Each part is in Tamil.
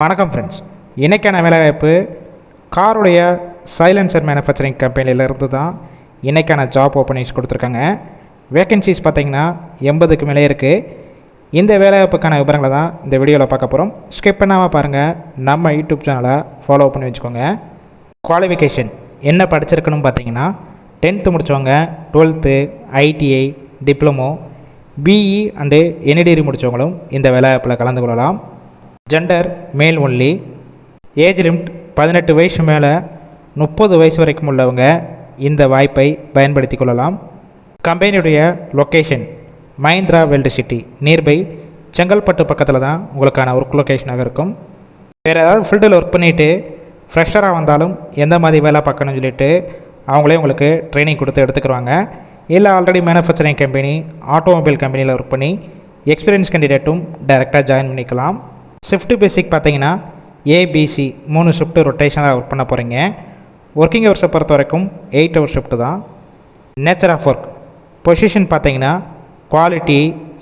வணக்கம் ஃப்ரெண்ட்ஸ். இன்றைக்கான வேலைவாய்ப்பு காருடைய சைலன்சர் மேனுஃபேக்சரிங் கம்பெனியிலேருந்து தான் இன்றைக்கான ஜாப் ஓப்பனிங்ஸ் கொடுத்துருக்காங்க. வேக்கன்சிஸ் பார்த்திங்கன்னா 80க்கு மேலே இருக்குது. இந்த வேலைவாய்ப்புக்கான விவரங்களை தான் இந்த வீடியோவில் பார்க்க போகிறோம். ஸ்கிப் பண்ணாமல் பாருங்கள். நம்ம யூடியூப் சேனலை ஃபாலோ பண்ணி வச்சுக்கோங்க. குவாலிஃபிகேஷன் என்ன படிச்சிருக்கணும் பார்த்தீங்கன்னா 10th முடித்தவங்க, 12th, ITI, diploma, BE and NDD முடித்தவங்களும் இந்த வேலைவாய்ப்பில் கலந்து கொள்ளலாம். ஜெண்டர் மேல் ஒன்லி. ஏஜ் லிமிட் 18 வயசு மேலே 30 வயசு வரைக்கும் உள்ளவங்க இந்த வாய்ப்பை பயன்படுத்தி கொள்ளலாம். கம்பெனியுடைய location Mahindra world city nearby Chengalpattu பக்கத்தில் தான் உங்களுக்கான ஒர்க் லொக்கேஷனாக இருக்கும். வேறு ஏதாவது ஃபீல்டில் ஒர்க் பண்ணிவிட்டு ஃப்ரெஷராக வந்தாலும் எந்த மாதிரி வேலை பார்க்கணும்னு சொல்லிட்டு அவங்களே உங்களுக்கு ட்ரைனிங் கொடுத்து எடுத்துக்கிறாங்க. இல்லை ஆல்ரெடி மேனுஃபேக்சரிங் கம்பெனி, ஆட்டோமொபைல் கம்பெனியில் ஒர்க் பண்ணி எக்ஸ்பீரியன்ஸ் கேண்டிடேட்டும் டைரெக்டாக ஜாயின் பண்ணிக்கலாம். ஷிஃப்ட்டு பேசிக் பார்த்தீங்கன்னா ABC 3 ஷிஃப்ட்டு ரொட்டேஷனாக ஒர்க் பண்ண போகிறீங்க. ஒர்க்கிங் ஹவர்ஸை பொறுத்த வரைக்கும் 8 ஹவர் ஷிஃப்ட்டு தான். நேச்சர் ஆஃப் ஒர்க் பொசிஷன் பார்த்தீங்கன்னா குவாலிட்டி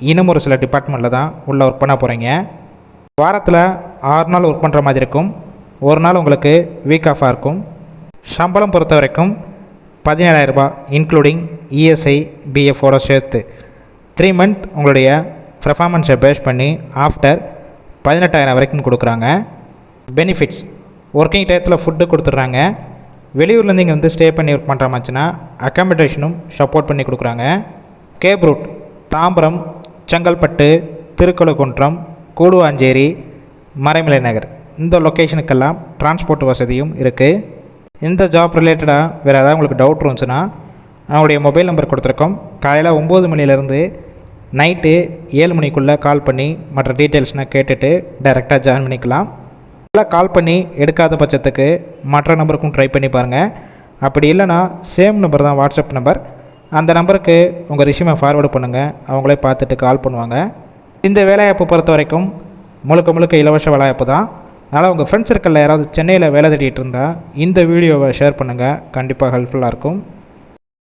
இன்னும் ஒரு சில டிபார்ட்மெண்ட்டில் தான் உள்ளே ஒர்க் பண்ண போகிறீங்க. வாரத்தில் 6 நாள் ஒர்க் பண்ணுற மாதிரி இருக்கும். ஒரு நாள் உங்களுக்கு வீக் ஆஃபாக இருக்கும். சம்பளம் பொறுத்த வரைக்கும் 17,000 ரூபாய் இன்க்ளூடிங் ESI BFஓட சேர்த்து 3 மந்த் உங்களுடைய பெர்ஃபார்மன்ஸை பேஸ் பண்ணி ஆஃப்டர் 18,000 வரைக்கும் கொடுக்குறாங்க. பெனிஃபிட்ஸ் ஒர்க்கிங் டயத்தில் ஃபுட்டு கொடுத்துட்றாங்க. வெளியூர்லேருந்து இங்கே வந்து ஸ்டே பண்ணி ஒர்க் பண்ணுற மாதிரினா அக்காமடேஷனும் சப்போர்ட் பண்ணி கொடுக்குறாங்க. கேப் ரூட் தாம்பரம், செங்கல்பட்டு, திருக்கழுக்குன்றம், கூடுவாஞ்சேரி, மறைமலை நகர் இந்த லொக்கேஷனுக்கெல்லாம் டிரான்ஸ்போர்ட் வசதியும் இருக்குது. இந்த ஜாப் ரிலேட்டடாக வேறு ஏதாவது உங்களுக்கு டவுட் இருந்துச்சுன்னா அவங்களுடைய மொபைல் நம்பர் கொடுத்துருக்கோம். காலையில் 9 மணிலேருந்து நைட்டு 7 மணிக்குள்ளே கால் பண்ணி மற்ற டீட்டெயில்ஸ்னால் கேட்டுட்டு டைரெக்டாக ஜாயின் பண்ணிக்கலாம். நல்லா கால் பண்ணி எடுக்காத பட்சத்துக்கு மற்ற நம்பருக்கும் ட்ரை பண்ணி பாருங்கள். அப்படி இல்லைனா சேம் நம்பர் தான் வாட்ஸ்அப் நம்பர், அந்த நம்பருக்கு உங்கள் ரெஸ்யூமை ஃபார்வேர்டு பண்ணுங்கள். அவங்களே பார்த்துட்டு கால் பண்ணுவாங்க. இந்த வேலைவாய்ப்பு பொறுத்த வரைக்கும் முழுக்க இலவச வேலைவாய்ப்பு தான். அதனால் உங்கள் ஃப்ரெண்ட்ஸ் சர்க்கிளில் யாராவது சென்னையில் வேலை தேடிட்டு இருந்தால் இந்த வீடியோவை ஷேர் பண்ணுங்கள். கண்டிப்பாக ஹெல்ப்ஃபுல்லாக இருக்கும்.